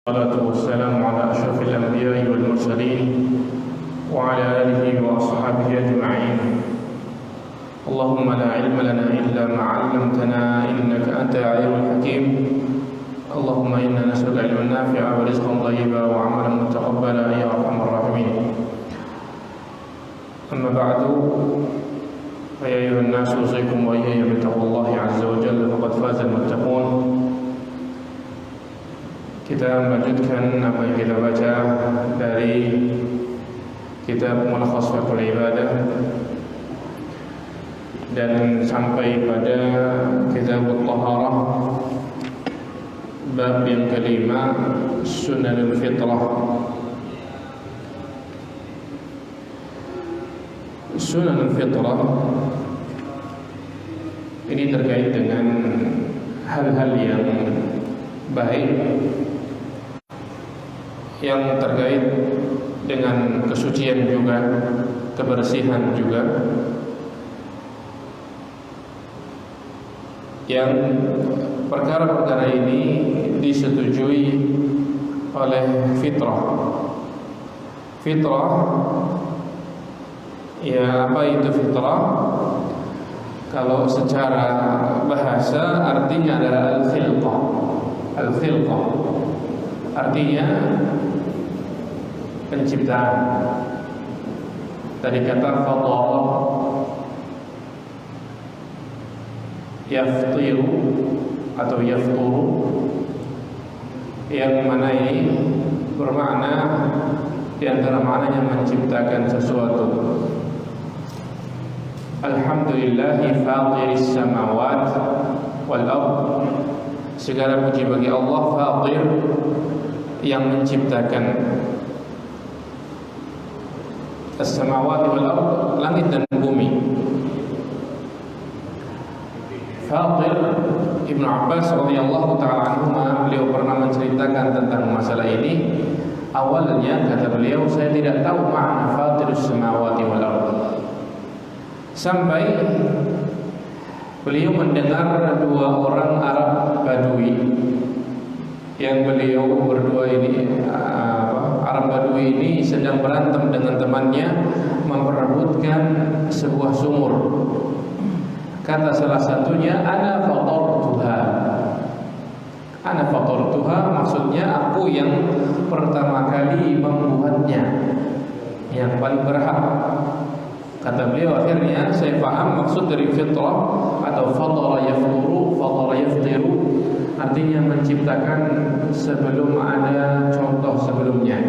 والصلاة والسلام على أشرف الأنبياء والمرسلين وعلى آله وأصحابه أجمعين. اللهم لا علم لنا إلا ما علمتنا إنك أنت العليم الحكيم. اللهم إنا نسألك علما نافعا ورزقا طيبا وعملا متقبلا يا أرحم الراحمين. أما بعد فيا أيها الناس أوصيكم وإياي بتقوى الله عز وجل فقد فاز المتقون. Kita melanjutkan apa yang kita baca dari kitab Mulakhas Fiqhul Ibadah dan sampai pada kitab At-Taharah bab yang kelima, Sunanul Fitrah. Sunanul Fitrah ini terkait dengan hal-hal yang baik yang terkait dengan kesucian juga, kebersihan juga, yang perkara-perkara ini disetujui oleh fitrah. Fitrah, ya apa itu fitrah? Kalau secara bahasa artinya adalah al-khilqah. Al-khilqah artinya penciptaan. Tadi kata fatara yaftiru atau yafturu, yang mana ini bermakna di antara maknanya menciptakan sesuatu. Alhamdulillahi fatiris samawat wal ardh. Segala puji bagi Allah Fatir, yang menciptakan as-samawati wal ardh, langit dan bumi. Fatir, Ibnu Abbas radhiyallahu taala anhuma, beliau pernah menceritakan tentang masalah ini. Awalnya kata beliau, saya tidak tahu makna Fatirus samawati wal ardh, sampai beliau mendengar dua orang Arab Badui, yang beliau berdua ini Arab Badui ini sedang berantem dengan temannya memperebutkan sebuah sumur. Kata salah satunya, ana fatartuha. Ana fatartuha maksudnya aku yang pertama kali membuatnya, yang paling berhak. Kata beliau, akhirnya saya paham maksud dari fitrah atau fatara yafturu, fatara yaftiru, artinya menciptakan sebelum ada contoh sebelumnya.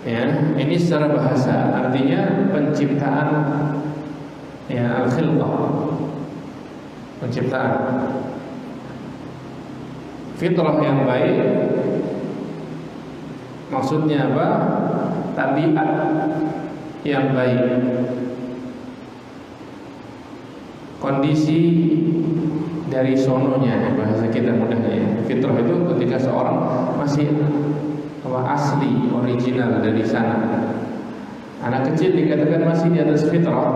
Ya, ini secara bahasa artinya penciptaan, ya, al-khilqah, penciptaan. Fitrah yang baik maksudnya apa? Tabiat yang baik, kondisi dari sononya, bahasa kita mudahnya ya. Fitrah itu ketika seorang masih asli, original dari sana. Anak kecil dikatakan masih di atas fitrah,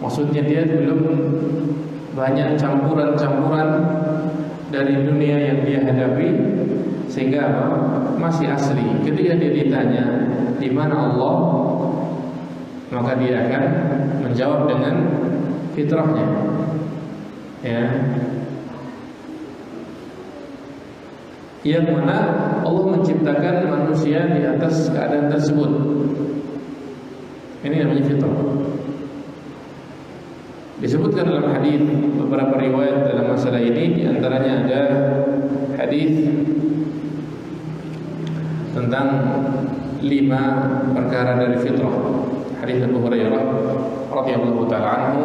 maksudnya dia belum banyak campuran-campuran dari dunia yang dia hadapi, sehingga masih asli. Ketika dia ditanya di mana Allah, maka dia akan menjawab dengan fitrahnya. Ya, yang mana Allah menciptakan manusia di atas keadaan tersebut. Ini namanya fitrah. Disebutkan dalam hadis beberapa riwayat dalam masalah ini, di antaranya ada hadis tentang 5 perkara dari fitrah. Hadis Abu Hurairah radhiyallahu taala anhu,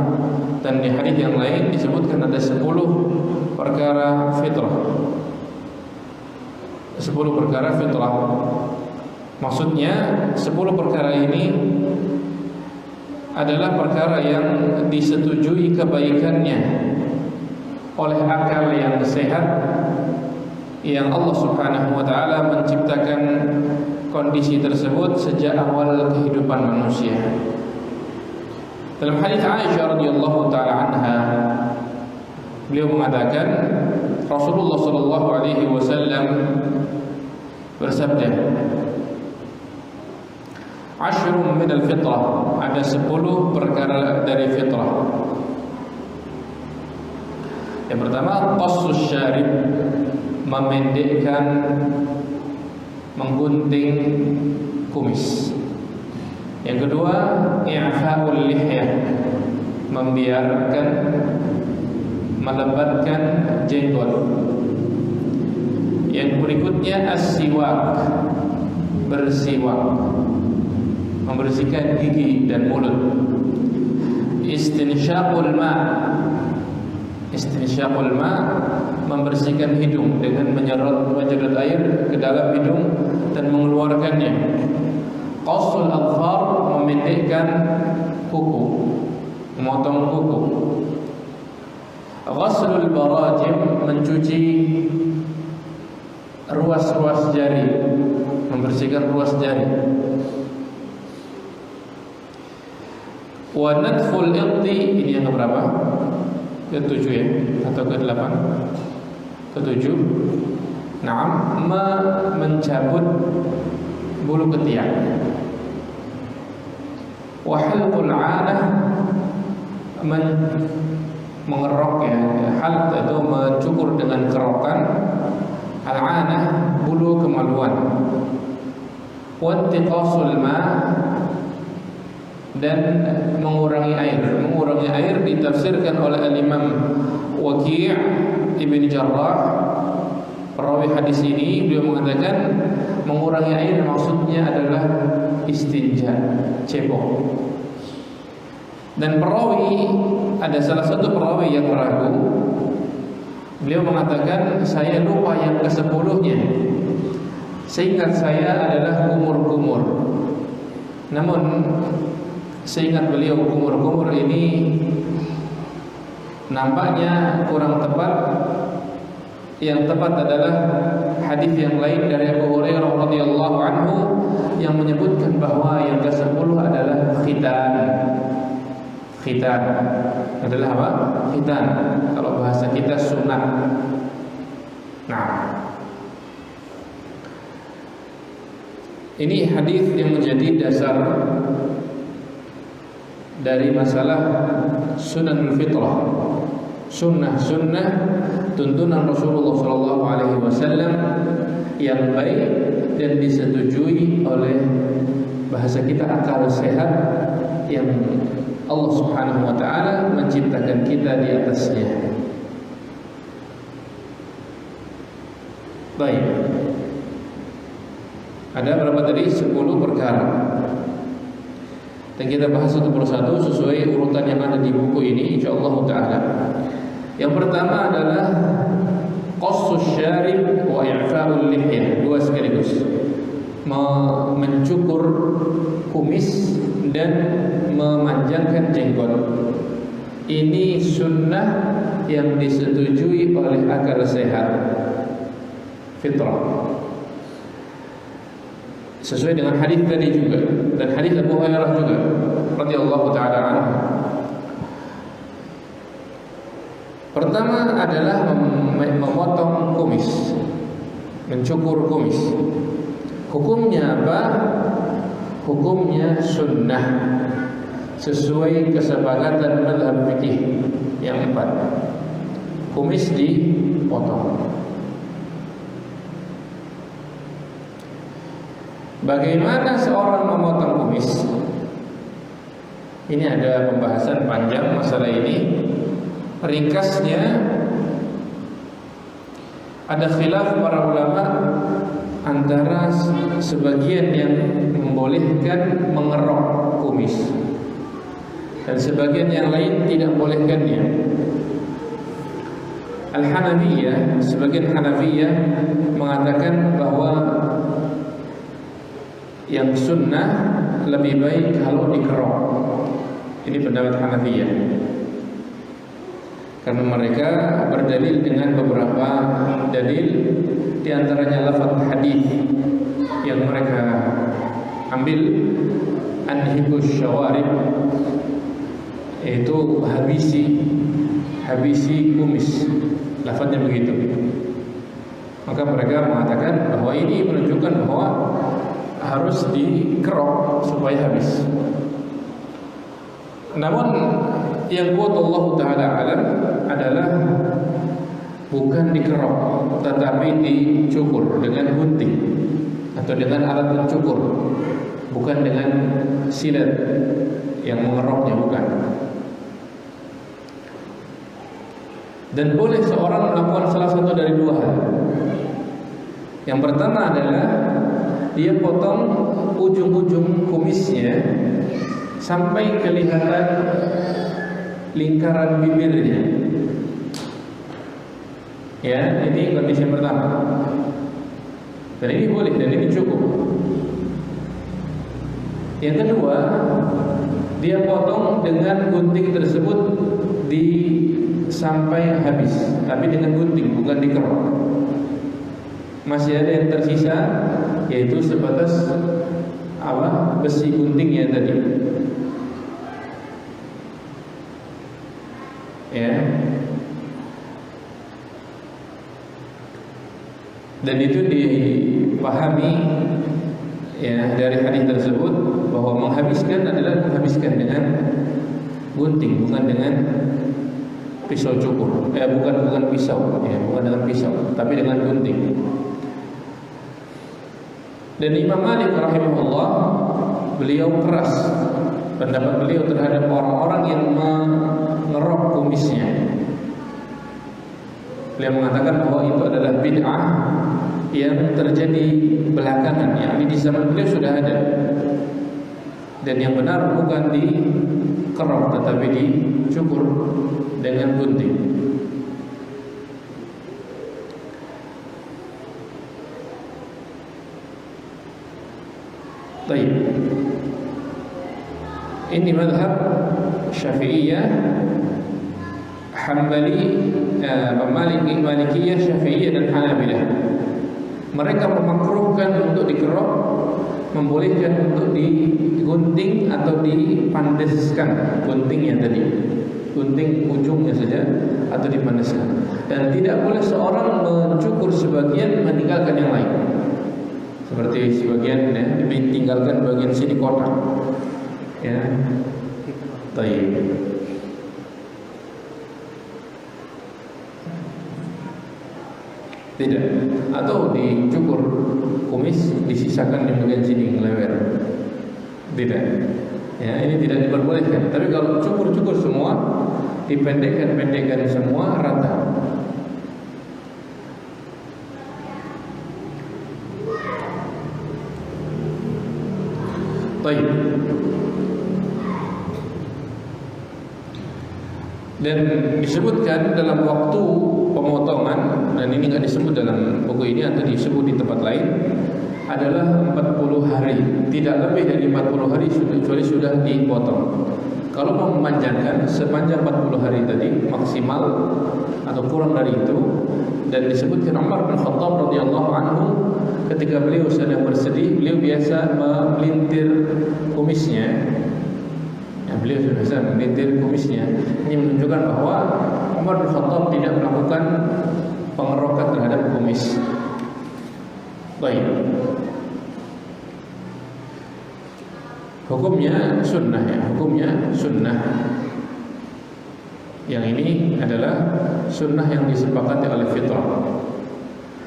dan di hadis yang lain disebutkan ada 10 perkara fitrah. 10 perkara fitrah. Maksudnya 10 perkara ini adalah perkara yang disetujui kebaikannya oleh akal yang sehat, yang Allah Subhanahu wa taala menciptakan kondisi tersebut sejak awal kehidupan manusia. Dalam hadis Aisyah radhiyallahu taala anha, beliau mengatakan, Rasulullah sallallahu alaihi wasallam bersabda, "Ashrun min al-fitrah," ada 10 perkara dari fitrah. Yang pertama, qassus syarib, memendekkan, menggunting kumis. Yang kedua, i'fa'ul lihyah, membiarkan, melebatkan jenggot. Yang berikutnya as-siwak, bersiwak, membersihkan gigi dan mulut. Istinsyaqul ma, membersihkan hidung dengan menyedot air ke dalam hidung dan mengeluarkannya. Qassul adfar, memendekkan kuku, memotong kuku. Ghaslul barajim, mencuci ruas-ruas jari, membersihkan ruas jari. Wa natful iqti, ini yang keberapa? Ke-7 ya, atau ke-8? Ke-7. Naam, mencabut bulu ketiak. Wa halqul 'anah, mengerok ya, halq itu mencukur dengan kerokan. Al-'anah, bulu kemaluan. Wa intiqasul ma, dan mengurangi air. Mengurangi air ditafsirkan oleh Al-Imam Waqi' Ibn Jarrah, perawi hadis ini. Beliau mengatakan mengurangi air maksudnya adalah istinja, cebok. Dan perawi, ada salah satu perawi yang ragu. Beliau mengatakan, saya lupa yang ke-10-nya. Seingat saya adalah kumur-kumur. Namun seingat beliau kumur-kumur ini nampaknya kurang tepat. Yang tepat adalah hadis yang lain dari Abu Hurairah radhiyallahu anhu yang menyebutkan bahwa yang ke-10 adalah khitan. Khitan adalah apa? Khitan. Kalau bahasa kita sunat. Nah, ini hadis yang menjadi dasar dari masalah sunanul fitrah, sunnah-sunnah tuntunan Rasulullah SAW yang baik dan disetujui oleh bahasa kita akal sehat yang Allah Subhanahu wa ta'ala menciptakan kita di atasnya. Baik, ada berapa tadi? 10 perkara. Dan kita bahas satu persatu sesuai urutan yang ada di buku ini, insyaallah ta'ala. Yang pertama adalah qassus syarib wa i'fa'ul lihyah, dua sekaligus. Mencukur kumis dan memanjangkan jenggot. Ini sunnah yang disetujui oleh akal sehat, fitrah. Sesuai dengan hadis tadi juga, dan hadis Abu Hurairah juga radhiyallahu taala anhu. Pertama adalah memotong kumis, mencukur kumis. Hukumnya apa? Hukumnya sunnah sesuai kesepakatan mazhab fikih yang 4. Kumis dipotong. Bagaimana seorang memotong kumis? Ini ada pembahasan panjang masalah ini. Ringkasnya, ada khilaf para ulama antara sebagian yang membolehkan mengerok kumis dan sebagian yang lain tidak membolehkannya. Al-Hanafiyah, sebagian Hanafiyah mengatakan bahwa yang sunnah lebih baik kalau dikerok. Ini pendapat Hanafiyah, karena mereka berdalil dengan beberapa dalil, di antaranya lafaz hadis yang mereka ambil, anhibus syawarib, yaitu habisi kumis, lafadznya begitu. Maka mereka mengatakan bahwa ini menunjukkan bahwa harus dikerok supaya habis. Namun yang kuat Allah Ta'ala alam adalah bukan dikerok, tetapi dicukur dengan gunting atau dengan alat pencukur, bukan dengan silet yang mengeroknya, bukan. Dan boleh seorang melakukan salah satu dari dua hal. Yang pertama adalah dia potong ujung-ujung kumisnya sampai kelihatan lingkaran bibirnya. Ya, ini kondisi yang pertama. Dan ini boleh, dan ini cukup. Yang kedua, dia potong dengan gunting tersebut sampai habis, tapi dengan gunting, bukan dikerok. Masih ada yang tersisa, yaitu sebatas besi guntingnya tadi. Ya. Dan itu dipahami ya dari hadis tersebut bahwa menghabiskan adalah menghabiskan dengan gunting, bukan dengan pisau cukur. Bukan pisau, ya, bukan dengan pisau, tapi dengan gunting. Dan Imam Malik rahimahullah, beliau keras pendapat beliau terhadap orang-orang yang mengerok kumisnya. Beliau mengatakan bahwa itu adalah bid'ah yang terjadi belakangan, yakni di zaman beliau sudah ada. Dan yang benar bukan dikerok, tetapi dicukur dengan gunting. Baik. Ini mazhab Syafi'iyah, Hambali, Malikiyah, Syafi'iyah dan Hanabilah. Mereka memakruhkan untuk dikerok, membolehkan untuk digunting atau dipandaskan guntingnya tadi, gunting ujungnya saja atau dipandaskan. Dan tidak boleh seorang mencukur sebagian meninggalkan yang lain. Seperti sebagian ya, ditinggalkan bagian sini kotak. Ya. Baik. Tidak. Atau dicukur kumis, disisakan di bagian sini ngelewer. Tidak. Ya, ini tidak diperbolehkan. Tapi kalau cukur-cukur semua, dipendekkan semua rata. Baik. Dan disebutkan dalam waktu pemotongan, dan ini nggak disebut dalam buku ini atau disebut di tempat lain, adalah 40 hari. Tidak lebih dari 40 hari kecuali sudah dipotong. Kalau mau memanjangkan sepanjang 40 hari tadi maksimal atau kurang dari itu. Dan disebutkan Umar bin Khattab radhiyallahu anhu, ketika beliau sedang bersedih, beliau biasa melintir kumisnya. Ya, beliau biasa melintir kumisnya. Ini menunjukkan bahwa Umar bin Khattab tidak melakukan pengerokan terhadap kumis. Baik. Hukumnya sunnah ya, hukumnya sunnah. Yang ini adalah sunnah yang disepakati oleh fitrah,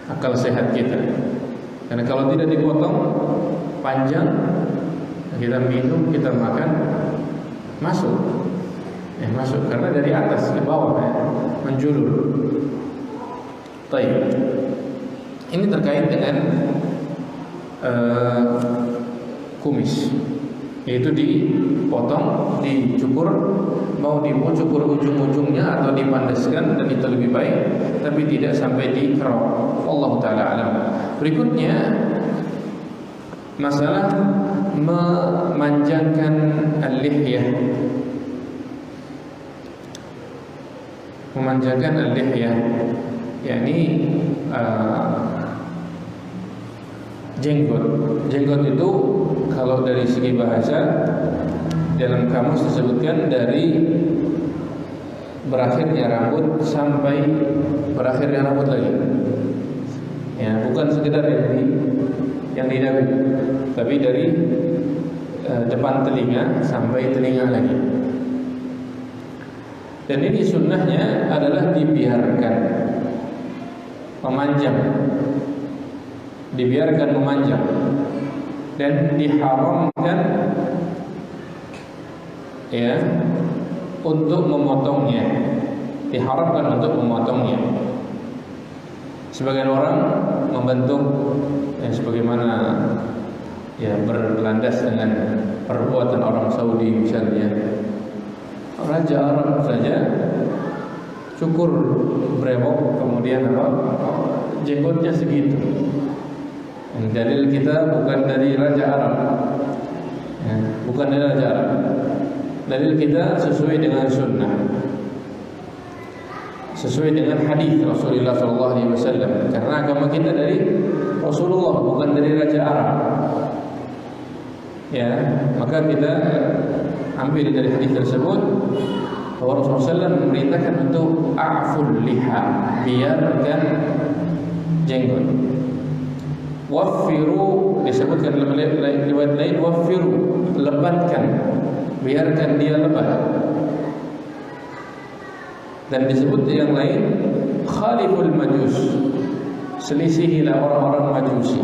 akal sehat kita. Karena kalau tidak dipotong panjang, kita minum, kita makan, masuk karena dari atas ke bawah ya, menjulur. Baik. Ini terkait dengan kumis, yaitu dipotong, dicukur, mau dicukur ujung-ujungnya atau dipandaskan, dan itu lebih baik, tapi tidak sampai dikerok. Allah Ta'ala alam. Berikutnya masalah memanjangkan al-lihyah. Memanjangkan al-lihyah, yakni jenggot. Jenggot itu kalau dari segi bahasa dalam kamus disebutkan dari berakhirnya rambut sampai berakhirnya rambut lagi. Ya, bukan sekedar yang di dagu, tapi dari depan telinga sampai telinga lagi. Dan ini sunnahnya adalah dibiarkan memanjang, dan diharamkan ya untuk memotongnya. Sebagian orang membentuk sebagaimana ya berlandas dengan perbuatan orang Saudi misalnya. Raja Arab saja cukur brewok, kemudian jenggotnya segitu. Dalil kita bukan dari Raja Arab, Dalil kita sesuai dengan sunnah, sesuai dengan hadis Rasulullah SAW. Karena agama kita dari Rasulullah, bukan dari Raja Arab. Ya, maka kita ambil dari hadis tersebut bahwa Rasulullah SAW memerintahkan untuk a'ful liha, biarkan jenggot. Waffiru, disebutkan dalam riwayat lain, waffiru, lebatkan, biarkan dia lebat. Dan disebut yang lain, khaliful majus, selisihilah orang-orang majusi.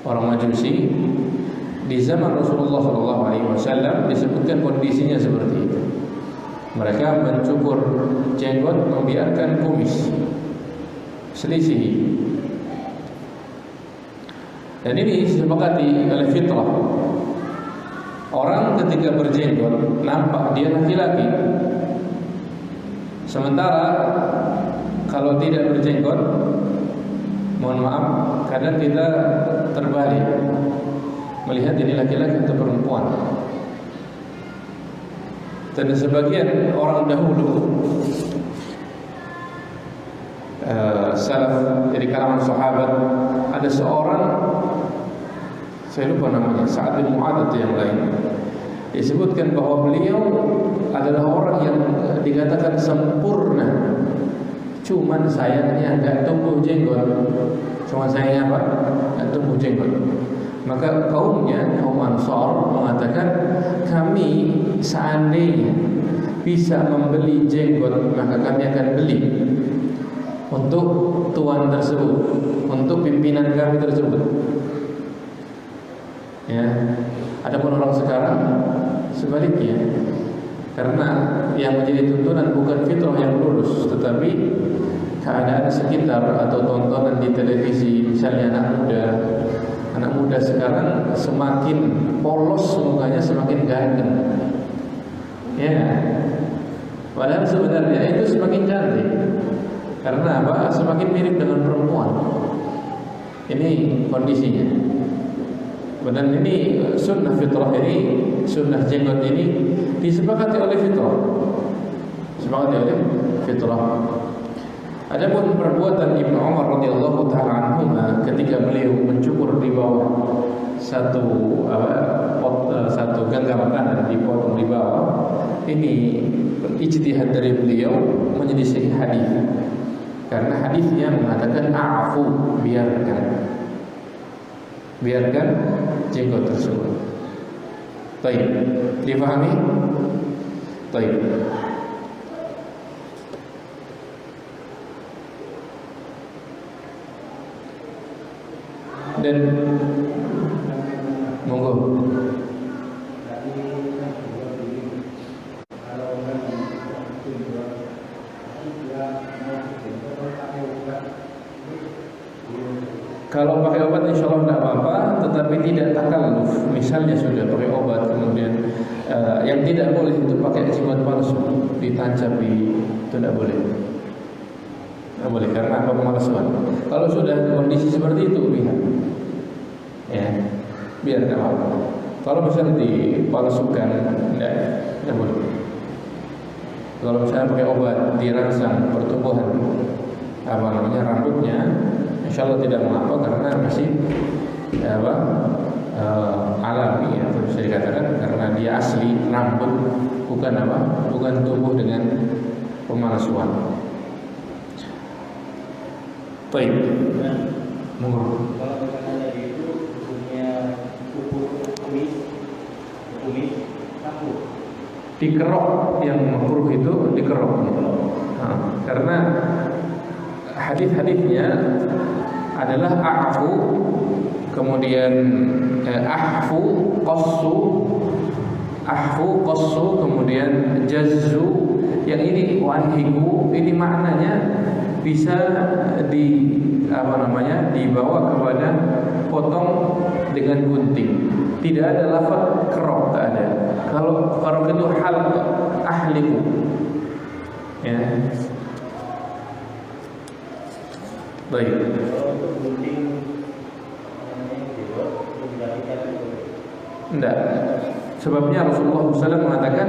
Orang majusi di zaman Rasulullah SAW disebutkan kondisinya seperti itu. Mereka mencukur jenggot, membiarkan kumis, selisih. Dan ini disepakati oleh fitrah. Orang ketika berjenggot nampak dia laki-laki. Sementara kalau tidak berjenggot, mohon maaf, kadang kita terbalik melihat ini laki-laki atau perempuan. Dan sebagian orang dahulu salaf dari kalangan sahabat, ada seorang, saya lupa namanya, Sa'ad bin Mu'adz atau yang lain, disebutkan bahwa beliau adalah orang yang dikatakan sempurna, cuman sayangnya enggak tumbuh jenggot. Cuma sayangnya apa? Enggak tumbuh jenggot. Maka kaum Ansar mengatakan, kami seandainya bisa membeli jenggot, maka kami akan beli untuk tuan tersebut, untuk pimpinan kami tersebut. Ya, adapun orang sekarang sebaliknya, karena yang menjadi tuntunan bukan fitrah yang lurus, tetapi keadaan sekitar atau tontonan di televisi. Misalnya anak muda sekarang semakin polos mukanya, semakin ganteng. Ya, padahal sebenarnya itu semakin cantik. Karena apa? Semakin mirip dengan perempuan. Ini kondisinya. Dan ini sunnah fitrah ini, sunnah jenggot ini disepakati oleh fitrah. Adapun perbuatan Ibnu Umar radhiyallahu taala anhuma ketika beliau mencukur di bawah satu genggam kanan, dipotong di bawah, ini ijtihad dari beliau menyelisih hadis. Karena hadisnya mengatakan a'fu, biarkan jenggot tersebut. Baik, dipahami? Baik. Dan monggo. Kalau pakai obat insya Allah tidak apa-apa, tetapi tidak takalluf. Misalnya sudah pakai obat, kemudian yang tidak boleh itu pakai jenggot palsu, ditancapi, itu tidak boleh. Tidak boleh karena apa? Pemalsuan. Kalau sudah kondisi seperti itu, lihat, ya, biar tidak apa-apa. Kalau misalnya dipalsukan, tidak boleh. Kalau misalnya pakai obat dirangsang pertumbuhan rambutnya, insya Allah tidak mengapa karena masih alami, atau bisa dikatakan karena dia asli rambut bukan apa? Bukan tubuh dengan pemalsuan. Baik. Monggo. Kalau misalnya tadi itu punya kumis takut. Dikerok, yang makruh itu dikerok. Karena hadis-hadisnya adalah a'fu, kemudian ahfu qassu, kemudian jazzu. Yang ini wanhiku, ini maknanya bisa dibawa kepada potong dengan gunting. Tidak ada lafaz kerok, tak ada. Kalau kerok itu hal ahliku, ya. Baik. Kalau untuk gunting enggak. Sebabnya Rasulullah SAW mengatakan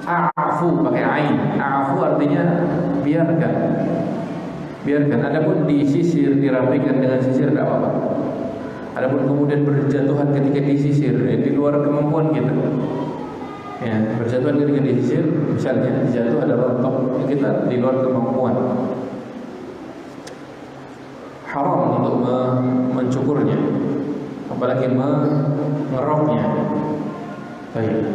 a'fu pakai ain. A'fu artinya biarkan. Adapun disisir, dirapikan dengan sisir tidak apa-apa. Adapun kemudian berjatuhan ketika disisir, di luar kemampuan kita. Ya, berjatuhan ketika disisir, misalnya jatuh ada rontok, kita di luar kemampuan. Haram untuk mencukurnya, apalagi mengeroknya. Baik.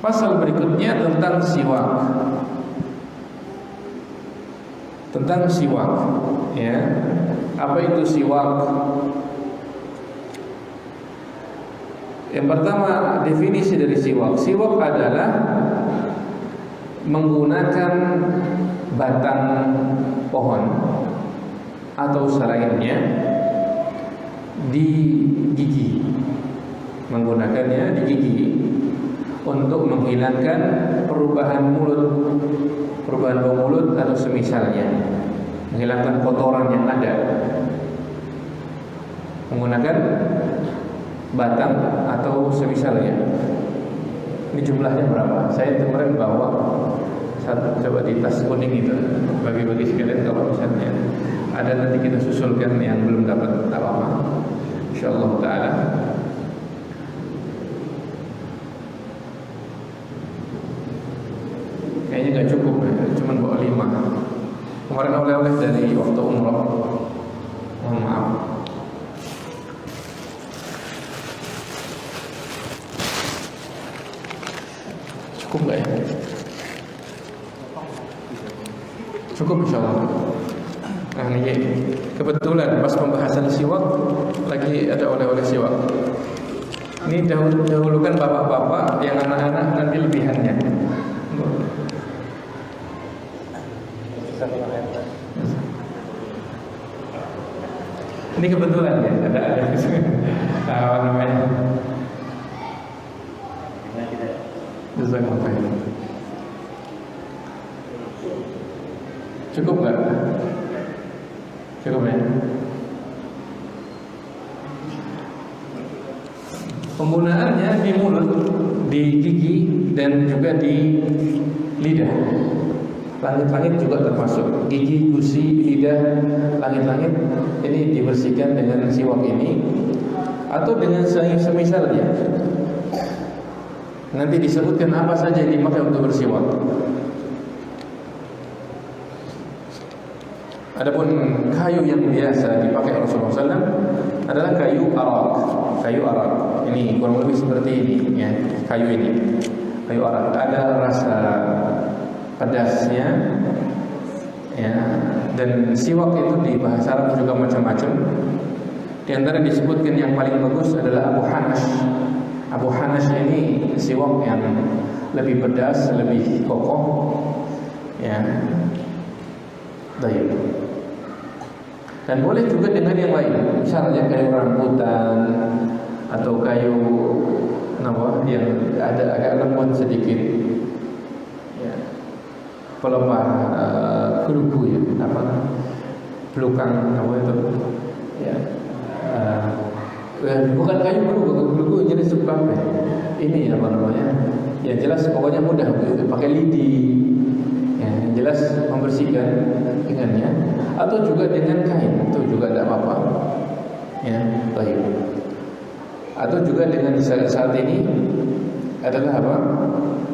Pasal berikutnya tentang siwak. Ya. Apa itu siwak? Yang pertama, definisi dari siwak. Siwak adalah menggunakan batang pohon atau selainnya di gigi, menggunakannya di gigi untuk menghilangkan perubahan bau mulut atau semisalnya, menghilangkan kotoran yang ada, menggunakan batang atau semisalnya. Ini jumlahnya berapa? Saya kemarin bawa satu, coba di tas kuning itu bagi-bagi sekalian. Kalau misalnya ada, nanti kita susulkan yang belum dapat apa-apa, insyaallah taala. Kayaknya nggak cukup ya, cuma bawa 5. Kemarin oleh-oleh dari waktu umroh. Mohon maaf. Cukup nggak ya? Cukup insyaallah. Nah ini kebetulan pas pembahasan siwak lagi ada oleh-oleh siwak. Ini dahulukan bapak-bapak, yang anak-anak nanti lebihannya. Ini kebetulan ya, ada apa namanya? Jazakallah. Cukup nggak? Cukup ya. Penggunaannya di mulut, di gigi, dan juga di lidah. Langit-langit juga termasuk. Gigi, gusi, lidah, langit-langit ini dibersihkan dengan siwak ini atau dengan semisalnya. Nanti disebutkan apa saja yang dipakai untuk bersiwak. Adapun kayu yang biasa dipakai Rasulullah SAW adalah kayu arak. Kayu arak ini kurang lebih seperti ini ya, kayu ini. Kayu arak ada rasa pedasnya ya, dan siwak itu di bahasa Arab juga macam-macam. Di antara disebutkan yang paling bagus adalah Abu Hanash. Abu Hanash ini siwak yang lebih pedas, lebih kokoh ya. Baik. Dan boleh juga dengan yang lain, misalnya kayu rambutan atau kayu yang ada agak lembut sedikit ya. Pelepah kelubu ya, belukang itu ya. Bukan kayu kelubu jenis sebab ini apa namanya? Yang jelas pokoknya mudah pakai lidi. Ya, yang jelas membersihkan dengannya atau juga dengan kain itu juga tidak apa-apa. Ya, baik. Atau juga dengan saat ini adalah apa?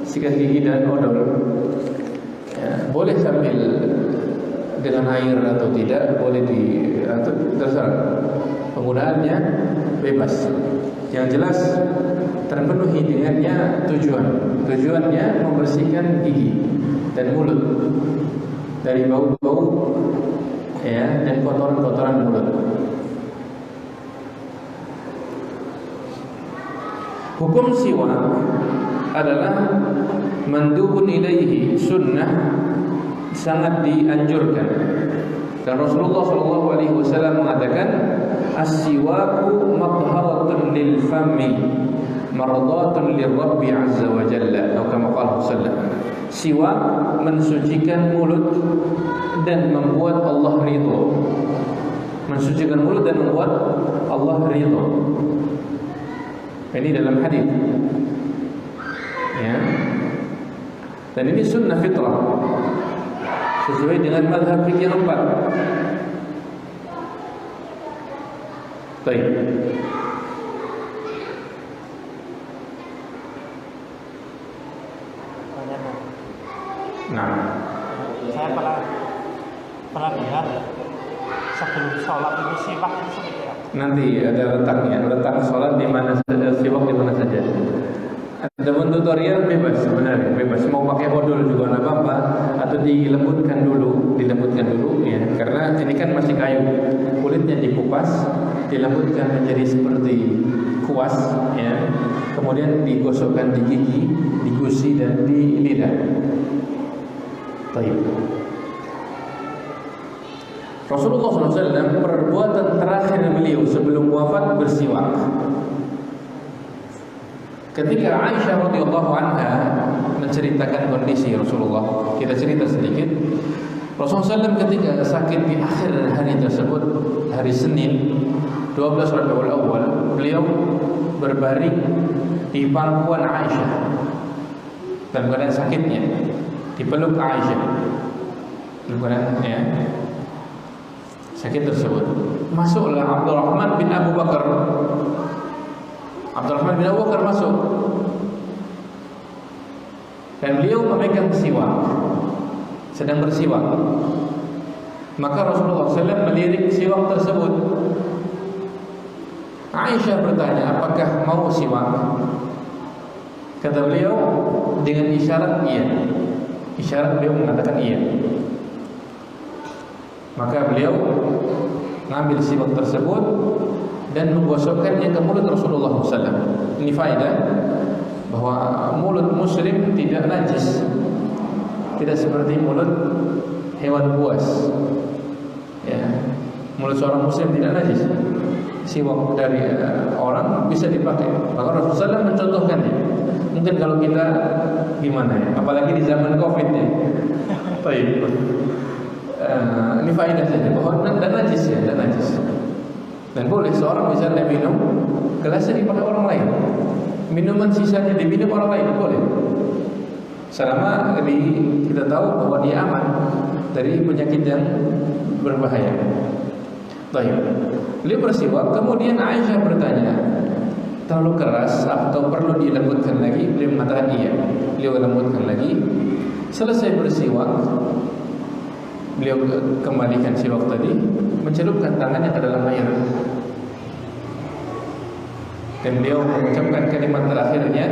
Sikat gigi dan odol. Ya, boleh sambil dengan air atau tidak, boleh atau terserah. Penggunaannya bebas. Yang jelas terpenuhi dengannya tujuannya membersihkan gigi dan mulut dari bau-bau ya dan kotoran-kotoran mulut. Hukum siwak adalah mandubun ilaihi, sunnah, sangat dianjurkan. Dan Rasulullah SAW mengatakan, as-siwaku matharatun lil fammi mardatun lirabbi azza wa jalla, atau kama qala sallallahu. Siwak mensucikan mulut dan membuat Allah ridha. Mensucikan mulut dan membuat Allah ridha. Ini dalam hadis. Ya. Dan ini sunnah fitrah sesuai dengan mazhab fikih yang 4. Baik. Nah, saya pernah lihat sebelum sholat itu siwak itu seperti apa? nanti ada letak sholat di mana saja, siwak di mana saja. Ada tutorial bebas sebenarnya, bebas mau pakai odol juga nggak apa-apa, atau dilembutkan dulu ya, karena ini kan masih kayu, kulitnya dikupas, dilembutkan menjadi seperti kuas ya, kemudian digosokkan di gigi, di gusi dan di lidah. Baik. Rasulullah SAW perbuatan terakhir beliau sebelum wafat bersiwak. Ketika Aisyah radhiyallahu anha menceritakan kondisi Rasulullah, kita cerita sedikit. Rasulullah SAW ketika sakit di akhir hari tersebut, hari Senin 12 Rabiul Awal, beliau berbaring di pangkuan Aisyah dalam keadaan sakitnya, dipeluk Aisyah dalam keadaan ya, sakit tersebut. Masuklah Abdurrahman bin Abu Bakar. Abdurrahman bin Abu Bakar masuk, dan beliau memegang siwak, sedang bersiwak. Maka Rasulullah SAW melirik siwak tersebut. Aisyah bertanya, apakah mau siwak? Kata beliau dengan isyarat iya. Isyarat beliau mengatakan iya. Maka beliau mengambil siwak tersebut dan menggosokkannya ke mulut Rasulullah SAW. Ini faedah bahwa mulut muslim tidak najis, tidak seperti mulut hewan buas. Ya, mulut seorang muslim tidak najis. Siwak dari orang bisa dipakai. Maka Rasulullah SAW mencontohkannya. Mungkin kalau kita gimana ya? Apalagi di zaman Covid ya. Baik. Ini faedah saja bahwa dan najis ya, dan najis. Dan boleh seorang misalnya minum, gelasnya dipakai orang lain, minuman sisanya diminum orang lain, boleh. Selama kita tahu bahwa dia aman dari penyakit yang berbahaya. Baik. Beliau bersiwak, kemudian Aisyah bertanya, terlalu keras atau perlu dilembutkan lagi? Beliau mengatakan iya. Beliau lembutkan lagi. Selesai bersiwak, beliau kembalikan siwak tadi, mencelupkan tangannya ke dalam air, dan beliau mengucapkan kalimat terakhirnya,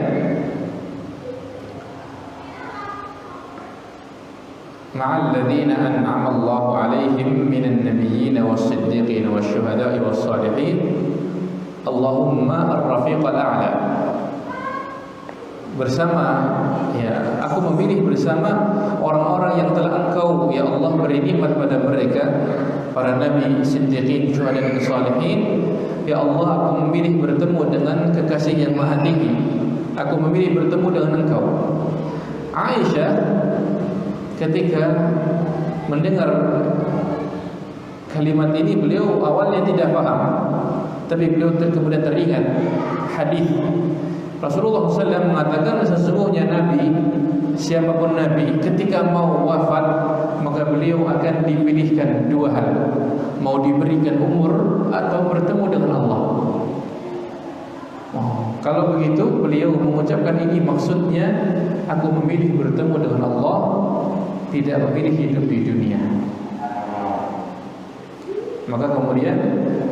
ma'al ladzina an'ama Allahu 'alaihim minan nabiyyin was-siddiqin wasyuhada'i was-shalihin, Allahumma ar-rafiqal a'la. Bersama ya, aku memilih bersama orang-orang yang telah Engkau ya Allah beri nikmat pada mereka, para nabi, siddiqin, syuhada dan salihin. Ya Allah, aku memilih bertemu dengan kekasih yang maha tinggi. Aku memilih bertemu dengan Engkau. Aisyah ketika mendengar kalimat ini, beliau awalnya tidak paham, tapi beliau kemudian teringat hadis Rasulullah SAW mengatakan, sesungguhnya Nabi, siapapun Nabi, ketika mau wafat, maka beliau akan dipilihkan dua hal, mau diberikan umur atau bertemu dengan Allah. Kalau begitu beliau mengucapkan ini maksudnya aku memilih bertemu dengan Allah, tidak memilih hidup di dunia. Maka kemudian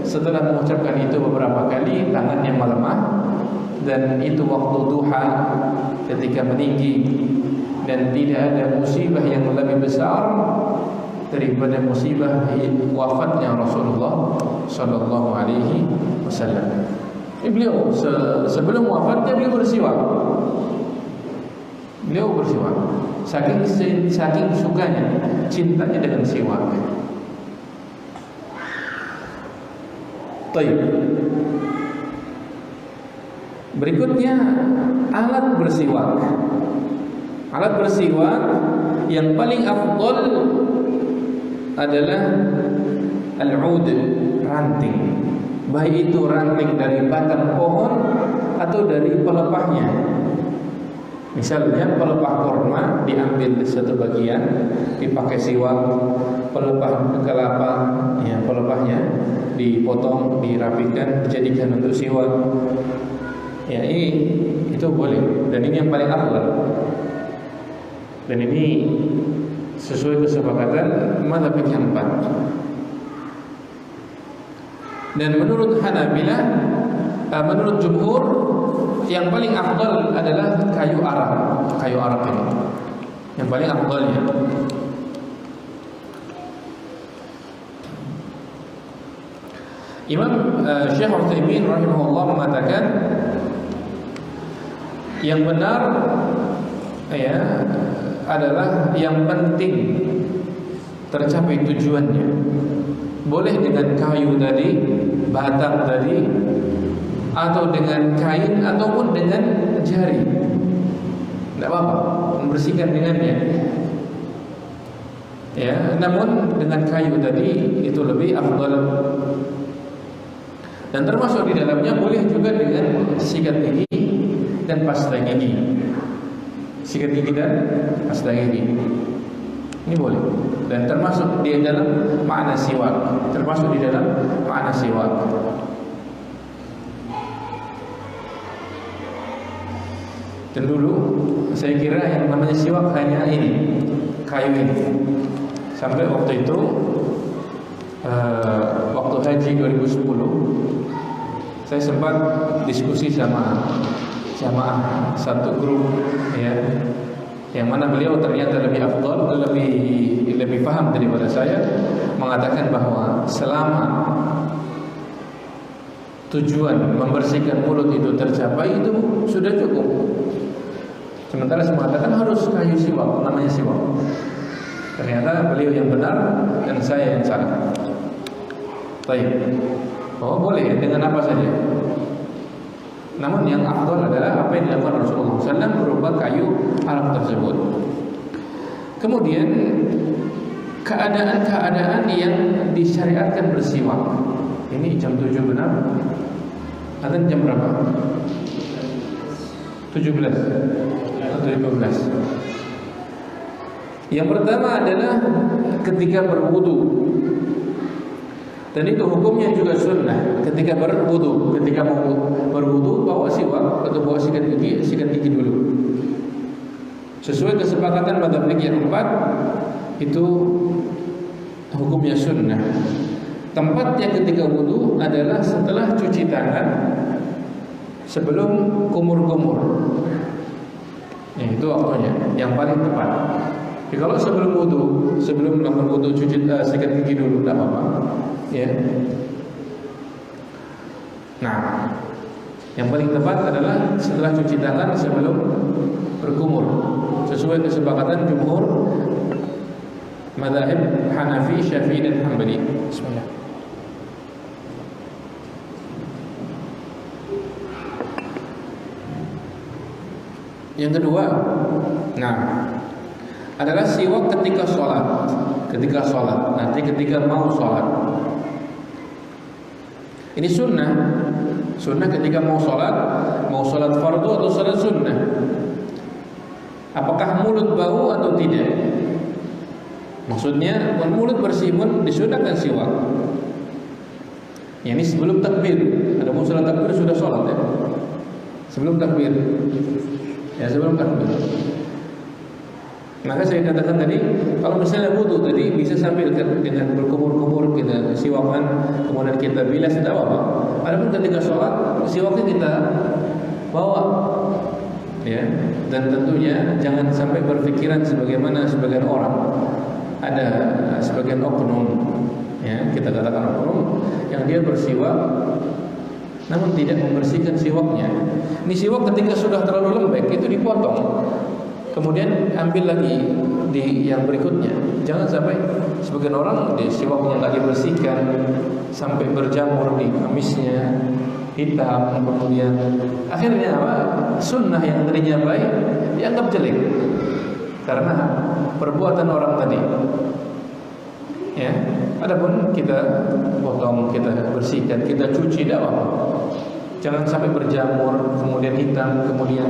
setelah mengucapkan itu beberapa kali, tangannya melemah, dan itu waktu duha ketika meninggi, dan tidak ada musibah yang lebih besar daripada musibah wafatnya Rasulullah Sallallahu Alaihi Wasallam. Beliau sebelum wafatnya beliau bersiwak. Beliau bersiwak. Saking sukanya, cintanya dengan siwak. Baik. Berikutnya alat bersiwak. Alat bersiwak yang paling afdal adalah al-ud, ranting. Baik itu ranting dari batang pohon atau dari pelepahnya. Misalnya pelepah korma diambil satu bagian, dipakai siwak. Pelepah kelapa, ya, pelepahnya dipotong, dirapikan, dijadikan untuk siwak. Ya, itu boleh, dan ini yang paling afdal. Dan ini sesuai kesepakatan mazhab yang 4. Dan menurut Hanabilah, menurut jumhur, yang paling afdal adalah kayu arak. Kayu arak ini yang paling afdalnya. Imam Syekh Utsaimin rahimahullah mengatakan yang benar ya adalah yang penting tercapai tujuannya. Boleh dengan kayu tadi, batang tadi, atau dengan kain, ataupun dengan jari, tidak apa-apa, membersihkan dengannya. Ya, namun dengan kayu tadi itu lebih afdal. Dan termasuk di dalamnya boleh juga dengan sikat gigi dan pasta gigi. Sikat gigi dan pasta gigi. Ini boleh. Dan termasuk di dalam makna siwak. Termasuk di dalam makna siwak. Dan dulu saya kira yang namanya siwak hanya ini, kayu ini. Sampai waktu itu waktu haji 2010 saya sempat diskusi sama jamaah satu grup, ya, yang mana beliau ternyata lebih afdal, lebih paham daripada saya, mengatakan bahwa selama tujuan membersihkan mulut itu tercapai, itu sudah cukup. Sementara saya mengatakan harus kayu siwak, namanya siwak. Ternyata beliau yang benar dan saya yang salah. Baik. Oh, boleh dengan apa saja. Namun yang afdal adalah apa yang dilakukan Rasulullah SAW berupa kayu arak tersebut. Kemudian keadaan-keadaan yang disyariatkan bersiwak. Ini jam 7 benar? Atau jam berapa? 17 atau 15. Yang pertama adalah ketika berwudu. Dan itu hukumnya juga sunnah. Ketika berwudu, ketika mau berwudu, bawa siwak atau bawa sikat gigi dulu. Sesuai kesepakatan mazhab fikih yang 4, itu hukumnya sunnah. Tempatnya ketika wudu adalah setelah cuci tangan, sebelum kumur-kumur. Itu waktunya yang paling tepat. Jadi kalau sebelum wudu, sebelum melakukan wudu, cuci sikat gigi dulu, tidak apa-apa. Ya. Nah, yang paling tepat adalah setelah cuci tangan sebelum berkumur, sesuai kesepakatan jumhur mazhab Hanafi, Syafi'i dan Hambali. Bismillah. Yang kedua, adalah siwak ketika sholat. Ketika sholat, nanti ketika mau sholat. Ini sunnah. Sunnah ketika mau sholat fardu atau sholat sunnah. Apakah mulut bau atau tidak? Maksudnya mulut bersih pun disunahkan siwak. Ini sebelum takbir. Ada mau sholat takbir sudah sholat, ya. sebelum takbir. Ya, sebelum takbir. Maka saya katakan tadi, kalau misalnya wudu tadi bisa sambil dengan berkumur-kumur kita siwakan, kemudian kita bilas, tidak apa-apa. Adapun ketika sholat, siwaknya kita bawa, ya. Dan tentunya jangan sampai berpikiran sebagaimana sebagian orang. Ada sebagian oknum, ya, kita katakan oknum, yang dia bersiwak, namun tidak membersihkan siwaknya. Ini siwak ketika sudah terlalu lembek itu dipotong, kemudian ambil lagi di yang berikutnya. Jangan sampai sebagian orang di siwaknya nggak dibersihkan sampai berjamur di kamisnya, hitam, kemudian akhirnya apa? Sunnah yang tadinya baik dianggap jelek karena perbuatan orang tadi. Ya, adapun kita potong, kita bersihkan, kita cuci, tidak apa-apa. Jangan sampai berjamur, kemudian hitam, kemudian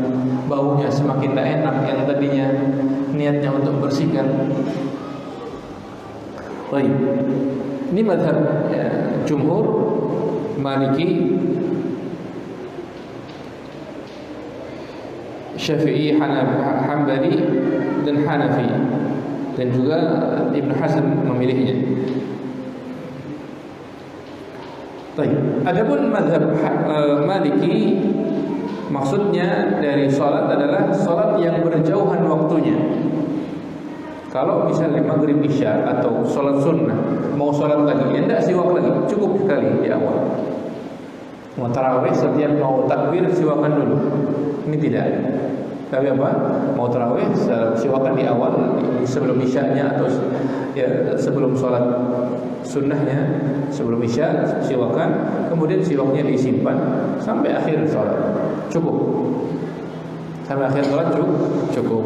baunya semakin tidak enak yang tadinya niatnya untuk bersihkan. Baik, ini mazhab ya, jumhur, Maliki, Syafi'i, Hanbali dan Hanafi, dan juga Ibn Hazm memilihnya. Baik. Adapun mazhab Maliki, maksudnya dari salat adalah salat yang berjauhan waktunya. Kalau misalnya maghrib isya atau salat sunnah, mau salat lagi, ya tidak siwak lagi, cukup sekali di awal. Mau tarawih setiap mau takbir siwakan dulu. Ini tidak. Tapi apa? Mau tarawih siwakan di awal sebelum isyanya atau ya, sebelum salat sunnahnya, sebelum isya siwakan, kemudian siwaknya disimpan sampai akhir salat. Cukup. Sampai akhir salat cukup.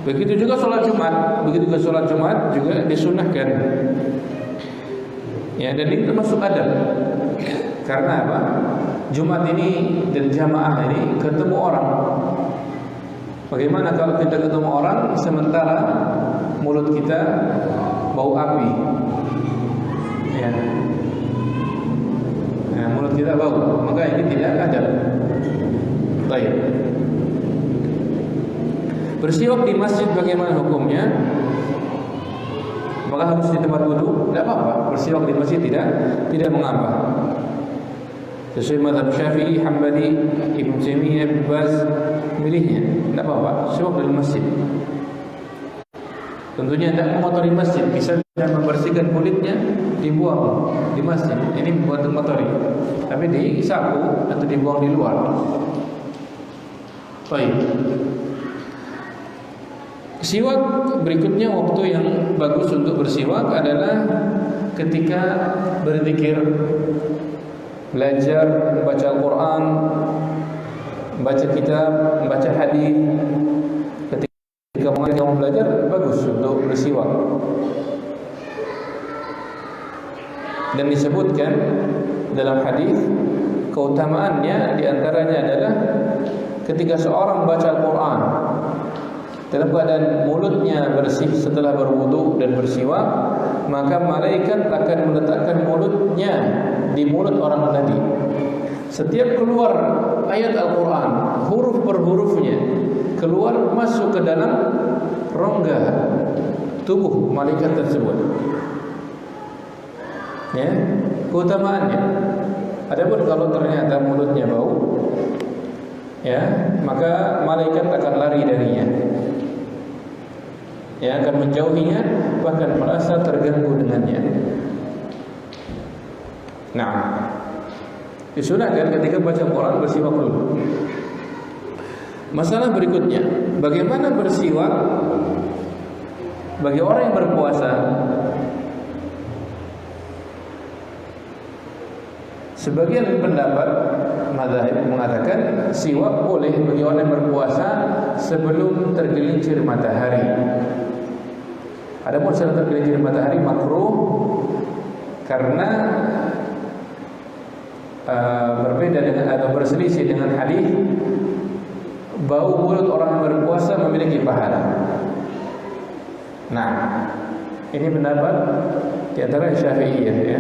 Begitu juga salat Jumat, juga disunnahkan. Ya, dan ini termasuk adab. Karena apa? Jumat ini dan jamaah ini ketemu orang. Bagaimana kalau kita ketemu orang sementara mulut kita bau api? Ya. Nah, mulut kita bau, maka ini tidak adab. Baik. Bersiwak di masjid bagaimana hukumnya? Apakah harus di tempat wudu? Tidak apa-apa. Bersiwak di masjid tidak mengapa. Sesuai mazhab Syafi'i, Hanbali, Ibnu Taimiyah, Ibnu Baz milihnya, tidak apa-apa, siwak di masjid. Tentunya tidak mengotori masjid, bisa membersihkan kulitnya dibuang di masjid. Ini bukan mengotori, tapi disapu atau dibuang di luar. Baik. Siwak berikutnya, waktu yang bagus untuk bersiwak adalah ketika berzikir, belajar, membaca Al-Quran, membaca kitab, membaca hadis. Ketika kamu belajar, bagus untuk bersiwak. Dan disebutkan dalam hadis, keutamaannya diantaranya adalah ketika seorang membaca Al-Quran dalam keadaan mulutnya bersih setelah berwudu dan bersiwak, maka malaikat akan meletakkan mulutnya di mulut orang tadi. Setiap keluar ayat Al-Quran, huruf per hurufnya keluar masuk ke dalam rongga tubuh malaikat tersebut. Ya, keutamaannya. Adapun kalau ternyata mulutnya bau, ya, maka malaikat akan lari darinya. Ya, akan menjauhinya, bahkan merasa terganggu dengannya. Nah, disunahkan ketika baca Quran bersiwak dulu. Masalah berikutnya, bagaimana bersiwak bagi orang yang berpuasa? Sebagian pendapat mazhab mengatakan siwak boleh bagi orang yang berpuasa sebelum tergelincir matahari. Adapun setelah tergelincir matahari makruh karena berbeda dengan atau berselisih dengan hadis bau mulut orang yang berpuasa memiliki pahala. Nah, ini pendapat di antara Syafi'iyah, ya.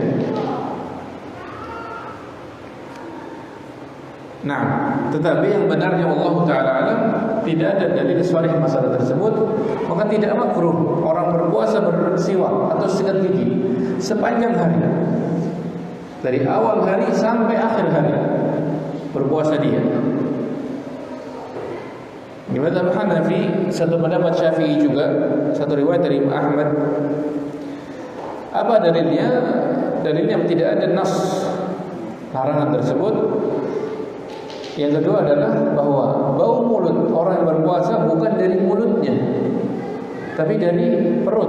Nah, tetapi yang benarnya Allah Ta'ala alam, tidak ada dalil sharih masalah tersebut, maka tidak makruh orang berpuasa bersiwak atau sikat gigi sepanjang hari, dari awal hari sampai akhir hari berpuasa dia. Di mazhab Hanafi, satu pendapat Syafi'i juga, satu riwayat dari Imam Ahmad. Apa dalilnya? Dalilnya tidak ada nas larangan tersebut. Yang kedua adalah bahwa bau mulut orang yang berpuasa bukan dari mulutnya, tapi dari perut.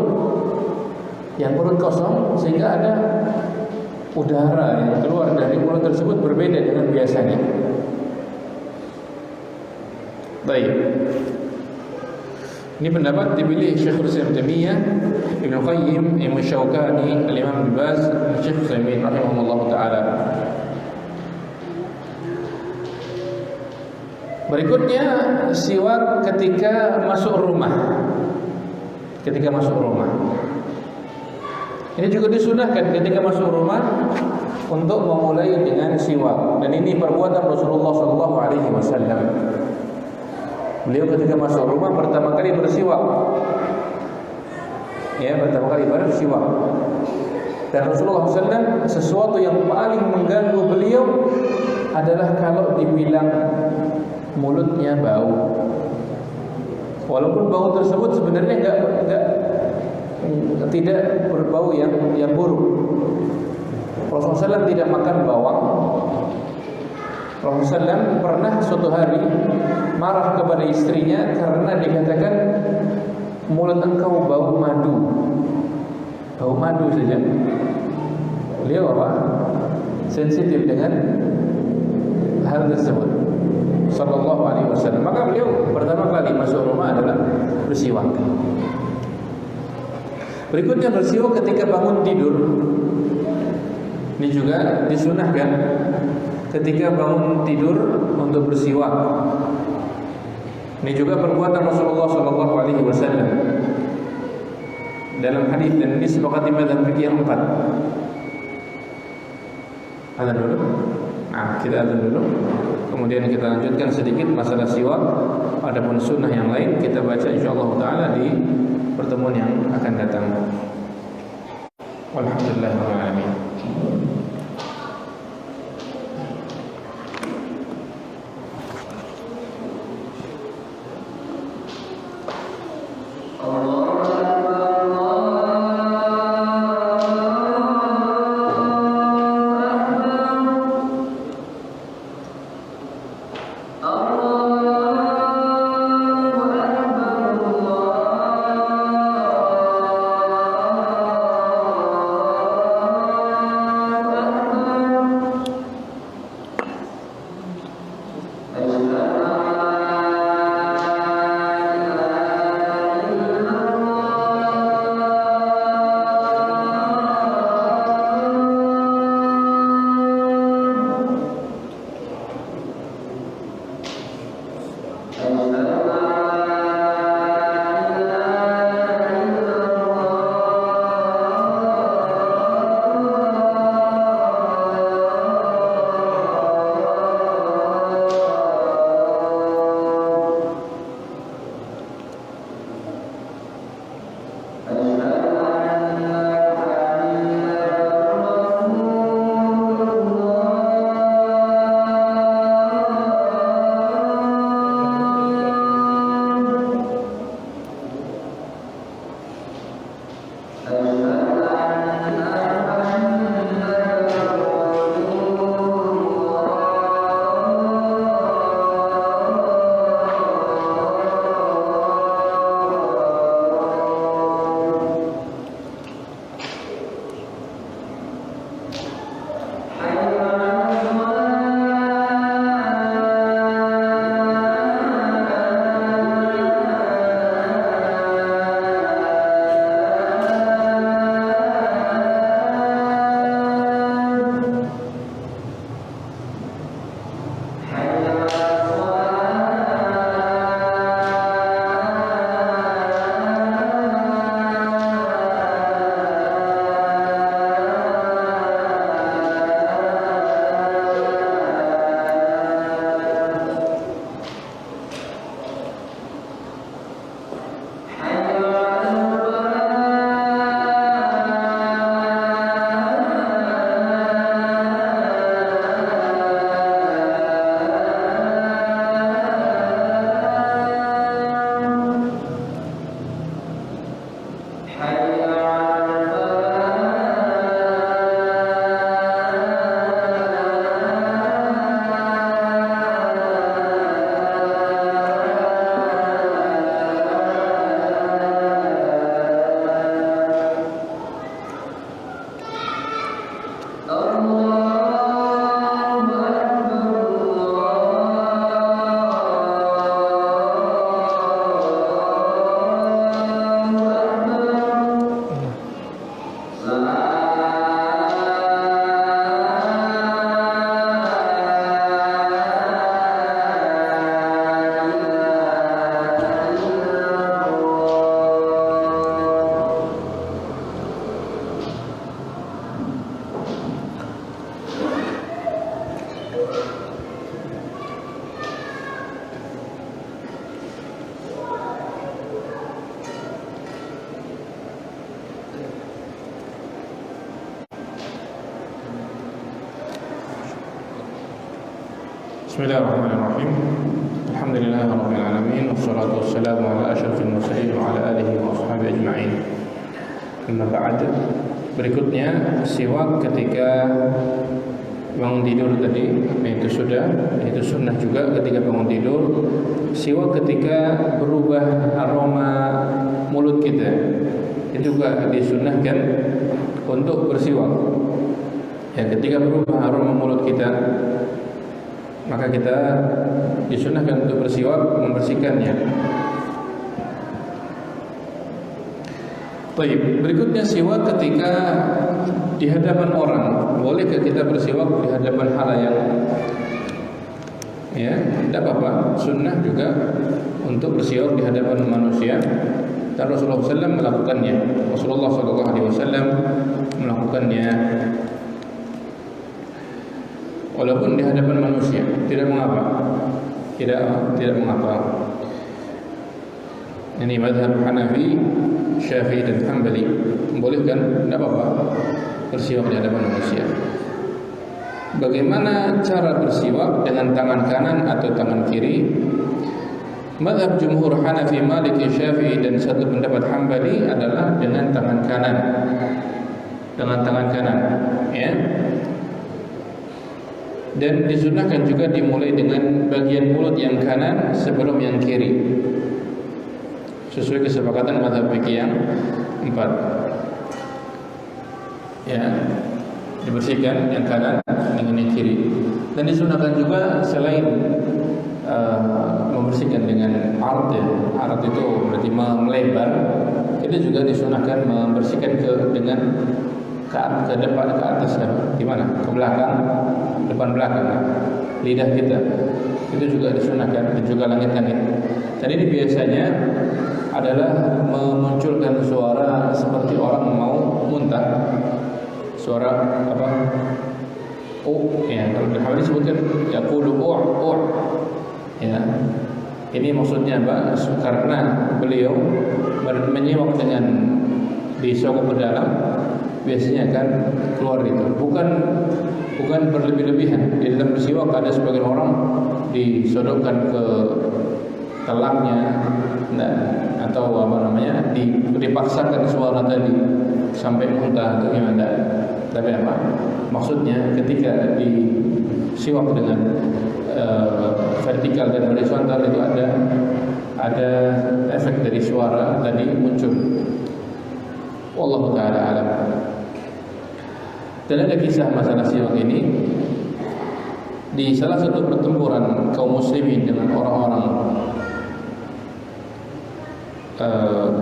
Yang perut kosong sehingga ada udara yang keluar dari mulut tersebut berbeda dengan biasanya. Baik. Ini pendapat dipilih Syekhul Islam Taimiyah, Ibnu Qayyim, Imam Syaukani, Al-Imam Ibnu Baz, Syekh Utsaimin rahimahullah taala. Berikutnya siwak ketika masuk rumah. Ketika masuk rumah. Ini juga disunahkan ketika masuk rumah untuk memulai dengan siwak. Dan ini perbuatan Rasulullah SAW. Beliau ketika masuk rumah pertama kali bersiwak. Ya, pertama kali bersiwak. Dan Rasulullah SAW, sesuatu yang paling mengganggu beliau adalah kalau dibilang mulutnya bau. Walaupun bau tersebut sebenarnya tidak berbau yang buruk. Rasulullah SAW tidak makan bawang. Rasulullah SAW pernah suatu hari marah kepada istrinya karena dikatakan mulut engkau bau madu. Bau madu saja. Beliau apa? Sensitif dengan hal tersebut. Sallallahu alaihi wasallam. Maka beliau pertama kali masuk rumah adalah bersiwak. Berikutnya bersiwak ketika bangun tidur. Ini juga disunahkan ketika bangun tidur untuk bersiwak. Ini juga perbuatan Rasulullah sallallahu alaihi wasallam. Dalam hadis, dan ini sepakati mazhab fikih yang 4. Azan dulu. Nah, kita azan dulu. Kemudian kita lanjutkan sedikit masalah siwak. Adapun sunnah yang lain kita baca insyaallah taala di pertemuan yang akan datang. Walhamdulillahirabbil alamin. Bismillahirrahmanirrahim. Alhamdulillahirabbil alamin wassalatu wassalamu ala asyrafil mursalin wa ala alihi wa washabihi ajma'in. Amma ba'd. Berikutnya siwak ketika bangun tidur tadi, itu sunnah juga ketika bangun tidur. Siwak ketika berubah aroma mulut kita, itu juga disunnahkan untuk bersiwak. Ya, ketika berubah aroma mulut kita, maka kita disunnahkan untuk bersiwak, membersihkannya. Baik, berikutnya siwak ketika di hadapan orang. Bolehkah kita bersiwak di hadapan khalayak? Ya, tidak apa-apa. Sunnah juga untuk bersiwak di hadapan manusia. Dan Rasulullah SAW melakukannya. Rasulullah SAW melakukannya. Walaupun di hadapan manusia, tidak mengapa. Tidak mengapa. Ini mazhab Hanafi, Syafi'i dan Hanbali. Membolehkan, tidak apa-apa bersiwak di hadapan manusia. Bagaimana cara bersiwak, dengan tangan kanan atau tangan kiri? Mazhab jumhur Hanafi, Maliki, Syafi'i dan satu pendapat Hanbali adalah dengan tangan kanan. Dengan tangan kanan, ya. Dan disunahkan juga dimulai dengan bagian mulut yang kanan sebelum yang kiri, sesuai kesepakatan mazhab fikih yang 4. Ya, dibersihkan yang kanan dengan yang kiri. Dan disunahkan juga selain membersihkan dengan art, ya. Art itu berarti melebar. Kita juga disunahkan membersihkan dengan ke depan, ke atas, gimana? Ke belakang, depan belakang, lidah kita. Itu juga disunahkan, dan juga langit-langit. Dan ini biasanya adalah memunculkan suara seperti orang mau muntah. Suara apa? Ya, kalau di hadis disebutkan yaqulu ya. Ini maksudnya apa? Karena beliau menyiwak dengan disogok ke dalam, biasanya akan keluar itu. Bukan berlebih-lebihan. Di dalam bersiwak ada sebagian orang disodokkan ke telaknya, atau apa namanya, dipaksakan suara tadi sampai muntah atau gimana. Tapi apa? Maksudnya ketika disiwak dengan vertikal dan horizontal itu ada efek dari suara tadi muncul. Wallahu ta'ala alam. Dan ada kisah masalah siwak ini di salah satu pertempuran kaum muslimin dengan orang-orang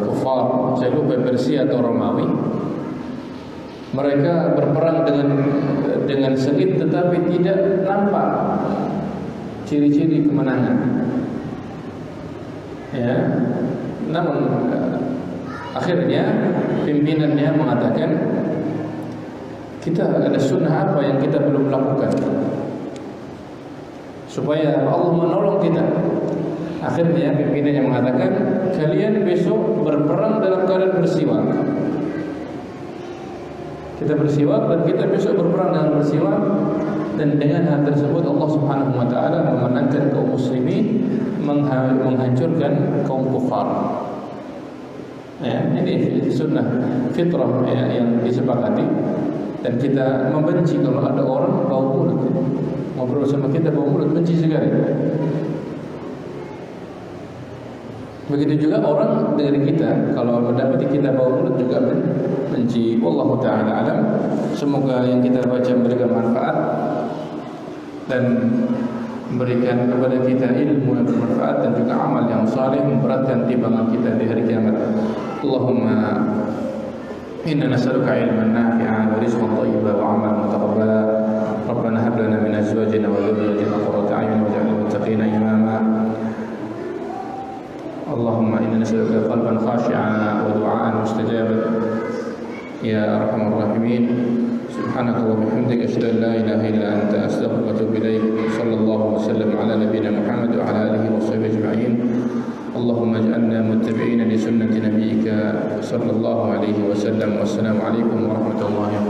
kufar, saya lupa Persia atau Romawi. Mereka berperang dengan sengit, tetapi tidak nampak ciri-ciri kemenangan. Ya, namun akhirnya pimpinannya mengatakan, kita ada sunnah apa yang kita belum lakukan supaya Allah menolong kita. Akhirnya pimpinannya mengatakan, kalian besok berperang dalam keadaan bersiwak. Kita bersiwak dan kita besok berperang dengan bersiwak. Dan dengan hal tersebut Allah Subhanahu wa taala memenangkan kaum muslimin, menghancurkan kaum kufar. Ya, ini sunnah fitrah, ya, yang disepakati. Dan kita membenci kalau ada orang bau mulut, ngobrol sama kita bau mulut, benci sekali. Begitu juga orang dari kita, kalau mendapati kita bau mulut juga benci. Wallahu ta'ala alam. Semoga yang kita baca memberikan manfaat dan memberikan kepada kita ilmu yang bermanfaat dan juga amal yang saleh, memberatkan timbangan kita di hari kiamat. Allahumma inna nas'aluka ilman nafi'an wa rizqan thayyiban wa 'amalan mutaqabbala. Rabbana hab lana min azwajina wa dhurriyyatina qurrata a'yun waj'alna lil muttaqina imama. Allahumma inna nas'aluka qalban khashi'an wa du'aan mustajaban ya arhamar rahimin. Subhanaka wa bihamdika asyhadu an la ilaha illa anta astaghfiruka wa atubu ilaik. Sallallahu wa sallam ala nabiyyina Muhammad wa ala alihi wa sahbihi ajma'in. Allahumma ij'alna muttabi'ina li sunnati nabiyyika sallallahu alaihi wasallam. Wassalamu alaikum warahmatullahi wabarakatuh.